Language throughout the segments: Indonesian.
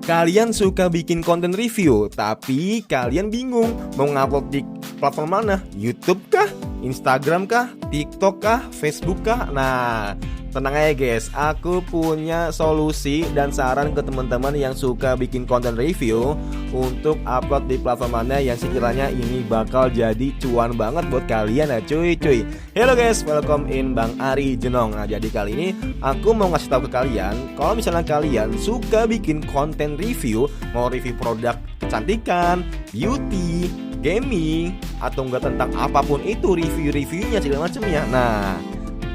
Kalian suka bikin konten review, tapi kalian bingung mau ngupload di platform mana? YouTube kah? Instagram kah? TikTok kah? Facebook kah? Nah, tenang aja guys, aku punya solusi dan saran ke teman-teman yang suka bikin konten review untuk upload di platform mana yang sekiranya ini bakal jadi cuan banget buat kalian ya cuy. Hello guys, welcome in Bang Ari Jenong. Nah, jadi kali ini aku mau ngasih tahu ke kalian, kalau misalnya kalian suka bikin konten review, mau review produk kecantikan, beauty, gaming, atau enggak tentang apapun itu, review-reviewnya segala macamnya. Nah,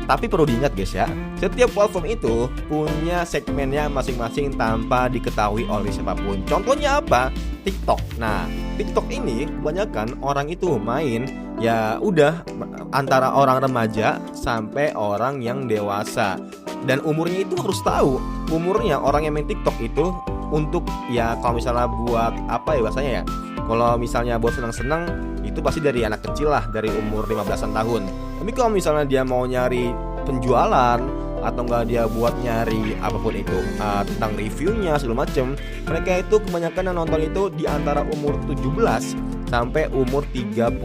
tapi perlu diingat guys ya, setiap platform itu punya segmennya masing-masing tanpa diketahui oleh siapapun. Contohnya apa? TikTok. Nah, TikTok ini kebanyakan orang itu main ya udah antara orang remaja sampai orang yang dewasa. Dan umurnya itu harus tahu. Umurnya orang yang main TikTok itu untuk ya kalau misalnya buat apa ya bahasanya ya, kalau misalnya buat senang-senang itu pasti dari anak kecil lah, dari umur 15-an tahun. Tapi kalau misalnya dia mau nyari penjualan atau enggak dia buat nyari apapun itu tentang reviewnya segala macem, mereka itu kebanyakan yang nonton itu di antara umur 17 sampai umur 35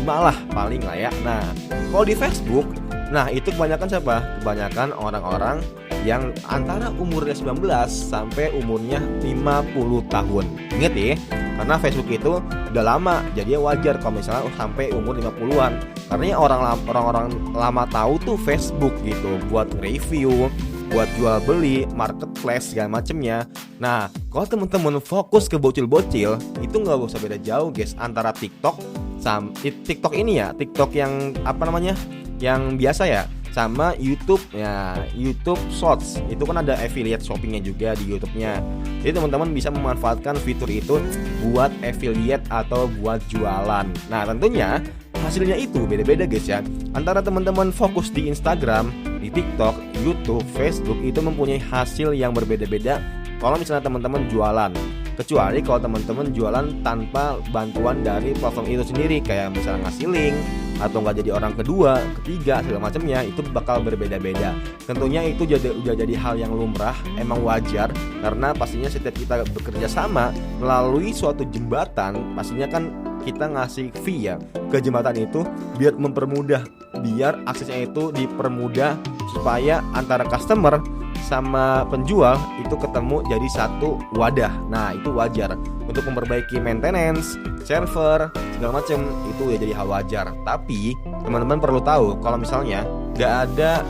lah paling lah ya. Nah, kalau di Facebook, nah itu kebanyakan siapa? Kebanyakan orang-orang yang antara umurnya 19 sampai umurnya 50 tahun. Ingat ya, karena Facebook itu udah lama, jadi wajar kalau misalnya sampai umur 50-an. Karena orang-orang lama tahu tuh Facebook gitu, buat review, buat jual beli, marketplace segala macemnya. Nah, kalau temen-temen fokus ke bocil-bocil, itu nggak usah beda jauh guys antara TikTok sama TikTok ini ya, TikTok yang apa namanya, yang biasa ya, sama YouTube ya, YouTube Shorts. Itu kan ada affiliate shoppingnya juga di YouTube-nya. Jadi teman-teman bisa memanfaatkan fitur itu buat affiliate atau buat jualan. Nah, tentunya hasilnya itu beda-beda guys ya. Antara teman-teman fokus di Instagram, di TikTok, YouTube, Facebook itu mempunyai hasil yang berbeda-beda kalau misalnya teman-teman jualan. Kecuali kalau teman-teman jualan tanpa bantuan dari platform itu sendiri, kayak misalnya ngasih link atau nggak jadi orang kedua, ketiga segala macamnya, itu bakal berbeda-beda. Tentunya itu udah jadi hal yang lumrah, emang wajar, karena pastinya setiap kita bekerja sama melalui suatu jembatan, pastinya kan kita ngasih fee ya ke jembatan itu biar mempermudah, biar aksesnya itu dipermudah supaya antara customer sama penjual itu ketemu jadi satu wadah. Nah, itu wajar. Untuk memperbaiki maintenance, server, segala macam, itu ya jadi hal wajar. Tapi teman-teman perlu tahu kalau misalnya nggak ada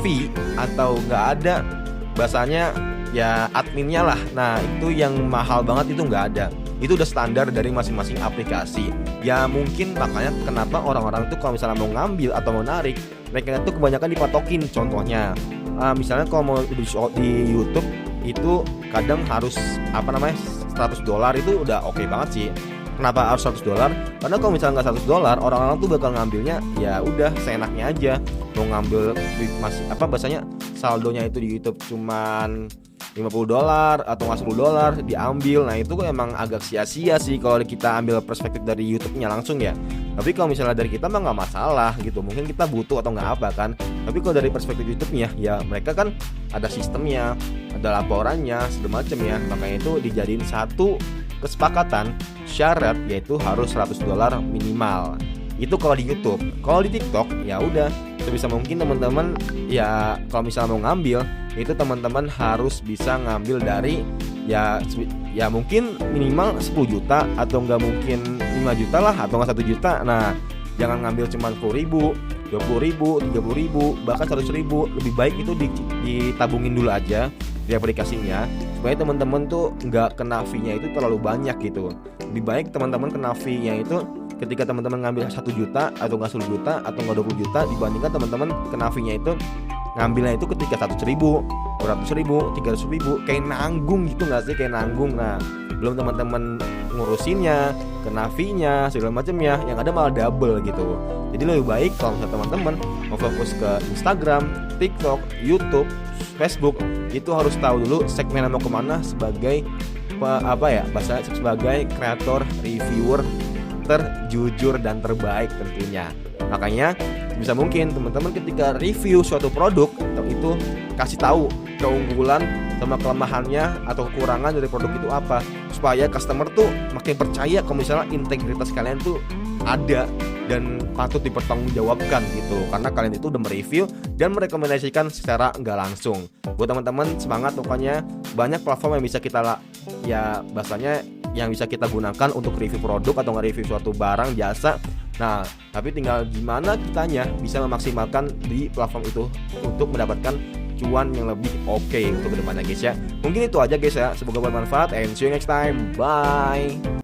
fee atau nggak ada bahasanya ya adminnya lah, nah itu yang mahal banget itu nggak ada. Itu udah standar dari masing-masing aplikasi. Ya mungkin makanya kenapa orang-orang tuh kalau misalnya mau ngambil atau mau narik, mereka tuh kebanyakan dipatokin. Contohnya misalnya kalau mau di YouTube itu kadang harus apa namanya $100 itu udah oke banget sih. Kenapa harus $100? Karena kalau misalnya nggak $100, orang-orang tuh bakal ngambilnya ya udah seenaknya aja. Mau ngambil masih apa bahasanya saldonya itu di YouTube cuman $50 atau nggak $10 diambil. Nah itu emang agak sia-sia sih kalau kita ambil perspektif dari YouTube-nya langsung ya. Tapi kalau misalnya dari kita mah nggak masalah gitu, mungkin kita butuh atau nggak apa kan. Tapi kalau dari perspektif YouTube-nya ya mereka kan ada sistemnya, ada laporannya segala macam ya. Makanya itu dijadiin satu kesepakatan syarat, yaitu harus $100 minimal. Itu kalau di YouTube. Kalau di TikTok ya udah sebisa mungkin teman-teman ya kalau misalnya mau ngambil itu teman-teman harus bisa ngambil dari ya mungkin minimal 10 juta atau enggak mungkin 5 juta lah atau enggak 1 juta. Nah, jangan ngambil cuma 10.000, 20.000, 30.000, bahkan 100.000. Lebih baik itu ditabungin dulu aja di aplikasinya supaya teman-teman tuh nggak kena fee-nya itu terlalu banyak gitu. Lebih baik teman-teman kena fee-nya itu ketika teman-teman ngambil 1 juta atau nggak 10 juta atau nggak 20 juta dibandingkan teman-teman kena fee-nya itu ngambilnya itu ketika 100.000, 200.000, 300.000, kayak nanggung gitu nggak sih, kayak nanggung. Nah, belum teman-teman ngurusinnya, kena fee-nya, segala macamnya, yang ada malah double gitu. Jadi lebih baik kalau misalnya teman-teman mau fokus ke Instagram, TikTok, YouTube, Facebook, itu harus tahu dulu segmen mau kemana sebagai apa ya, bahasa sebagai kreator, reviewer terjujur dan terbaik tentunya. Makanya bisa mungkin teman-teman ketika review suatu produk itu kasih tahu keunggulan sama kelemahannya atau kekurangan dari produk itu apa, supaya customer tuh makin percaya kalau misalnya integritas kalian tuh ada dan patut dipertanggungjawabkan gitu, karena kalian itu udah mereview dan merekomendasikan secara nggak langsung. Buat teman-teman semangat, pokoknya banyak platform yang bisa kita ya bahasanya yang bisa kita gunakan untuk review produk atau nge-review suatu barang jasa. Nah, tapi tinggal gimana kitanya bisa memaksimalkan di platform itu untuk mendapatkan cuan yang lebih oke untuk kedepannya guys ya. Mungkin itu aja guys ya, semoga bermanfaat and see you next time, bye.